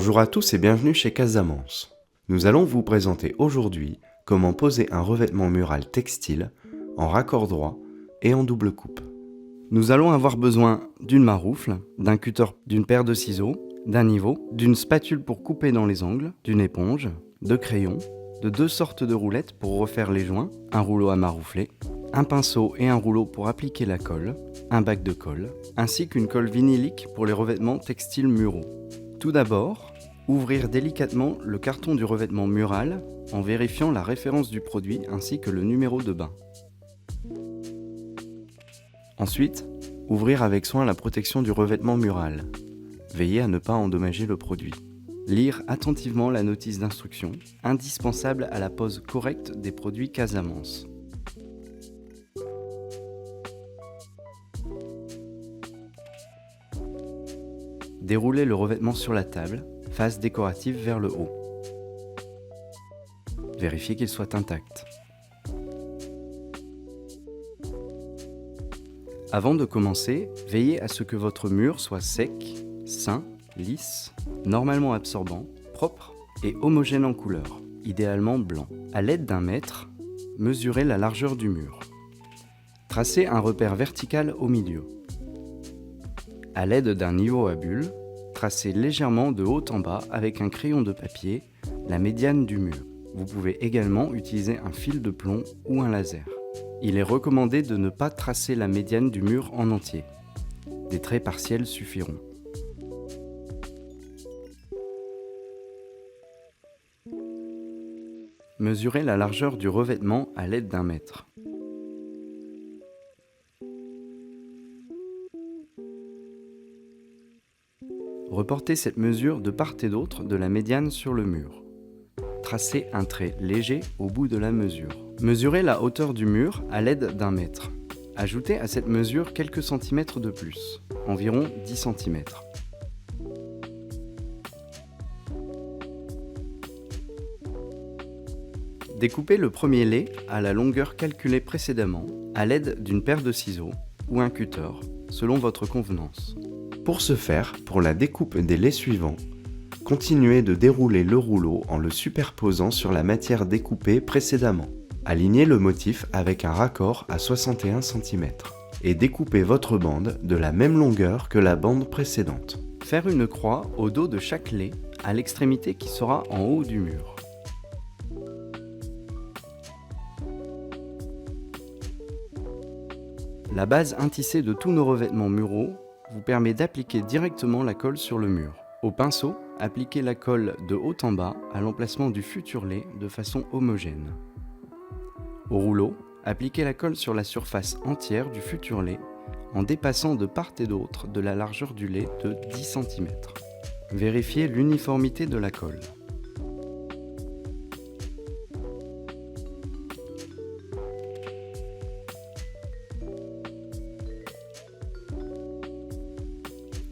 Bonjour à tous et bienvenue chez Casamance. Nous allons vous présenter aujourd'hui comment poser un revêtement mural textile en raccord droit et en double coupe. Nous allons avoir besoin d'une maroufle, d'un cutter, d'une paire de ciseaux, d'un niveau, d'une spatule pour couper dans les angles, d'une éponge, de crayons, de deux sortes de roulettes pour refaire les joints, un rouleau à maroufler, un pinceau et un rouleau pour appliquer la colle, un bac de colle, ainsi qu'une colle vinylique pour les revêtements textiles muraux. Tout d'abord, ouvrir délicatement le carton du revêtement mural en vérifiant la référence du produit ainsi que le numéro de bain. Ensuite, ouvrir avec soin la protection du revêtement mural. Veillez à ne pas endommager le produit. Lire attentivement la notice d'instruction, indispensable à la pose correcte des produits Casamance. Déroulez le revêtement sur la table, face décorative vers le haut. Vérifiez qu'il soit intact. Avant de commencer, veillez à ce que votre mur soit sec, sain, lisse, normalement absorbant, propre et homogène en couleur, idéalement blanc. À l'aide d'un mètre, mesurez la largeur du mur. Tracez un repère vertical au milieu. À l'aide d'un niveau à bulles, tracez légèrement de haut en bas avec un crayon de papier la médiane du mur. Vous pouvez également utiliser un fil de plomb ou un laser. Il est recommandé de ne pas tracer la médiane du mur en entier. Des traits partiels suffiront. Mesurez la largeur du revêtement à l'aide d'un mètre. Reportez cette mesure de part et d'autre de la médiane sur le mur. Tracez un trait léger au bout de la mesure. Mesurez la hauteur du mur à l'aide d'un mètre. Ajoutez à cette mesure quelques centimètres de plus, environ 10 cm. Découpez le premier lait à la longueur calculée précédemment à l'aide d'une paire de ciseaux ou un cutter, selon votre convenance. Pour ce faire, pour la découpe des laits suivants, continuez de dérouler le rouleau en le superposant sur la matière découpée précédemment. Alignez le motif avec un raccord à 61 cm et découpez votre bande de la même longueur que la bande précédente. Faire une croix au dos de chaque lait à l'extrémité qui sera en haut du mur. La base intissée de tous nos revêtements muraux vous permet d'appliquer directement la colle sur le mur. Au pinceau, appliquez la colle de haut en bas à l'emplacement du futur lait de façon homogène. Au rouleau, appliquez la colle sur la surface entière du futur lait en dépassant de part et d'autre de la largeur du lait de 10 cm. Vérifiez l'uniformité de la colle.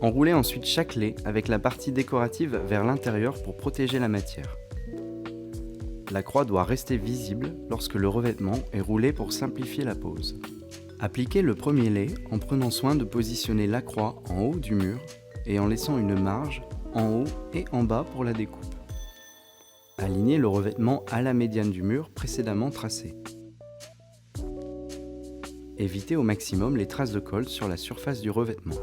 Enroulez ensuite chaque lait avec la partie décorative vers l'intérieur pour protéger la matière. La croix doit rester visible lorsque le revêtement est roulé pour simplifier la pose. Appliquez le premier lait en prenant soin de positionner la croix en haut du mur et en laissant une marge en haut et en bas pour la découpe. Alignez le revêtement à la médiane du mur précédemment tracée. Évitez au maximum les traces de colle sur la surface du revêtement.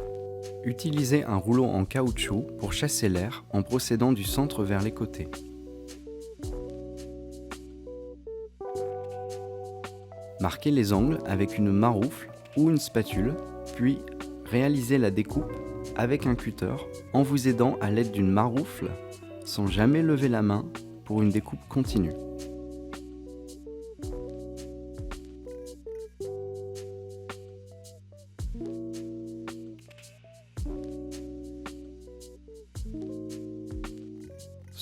Utilisez un rouleau en caoutchouc pour chasser l'air en procédant du centre vers les côtés. Marquez les angles avec une maroufle ou une spatule, puis réalisez la découpe avec un cutter en vous aidant à l'aide d'une maroufle sans jamais lever la main pour une découpe continue.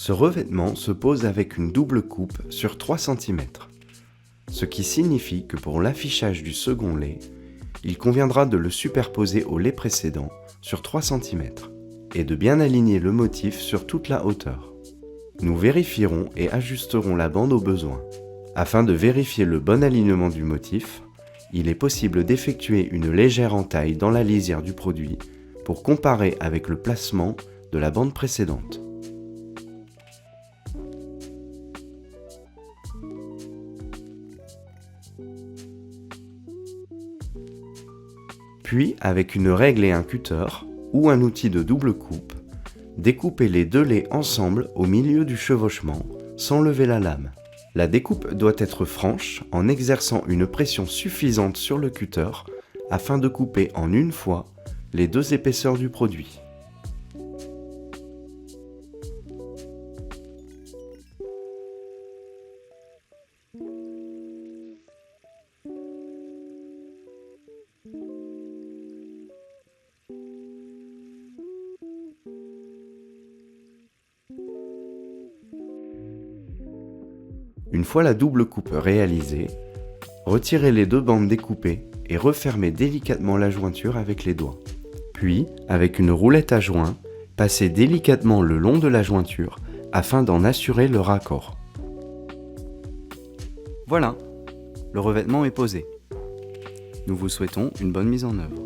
Ce revêtement se pose avec une double coupe sur 3 cm, ce qui signifie que pour l'affichage du second lait, il conviendra de le superposer au lait précédent sur 3 cm et de bien aligner le motif sur toute la hauteur. Nous vérifierons et ajusterons la bande au besoin. Afin de vérifier le bon alignement du motif, il est possible d'effectuer une légère entaille dans la lisière du produit pour comparer avec le placement de la bande précédente. Puis, avec une règle et un cutter, ou un outil de double coupe, découpez les deux laits ensemble au milieu du chevauchement, sans lever la lame. La découpe doit être franche en exerçant une pression suffisante sur le cutter afin de couper en une fois les deux épaisseurs du produit. Une fois la double coupe réalisée, retirez les deux bandes découpées et refermez délicatement la jointure avec les doigts. Puis, avec une roulette à joint, passez délicatement le long de la jointure afin d'en assurer le raccord. Voilà, le revêtement est posé. Nous vous souhaitons une bonne mise en œuvre.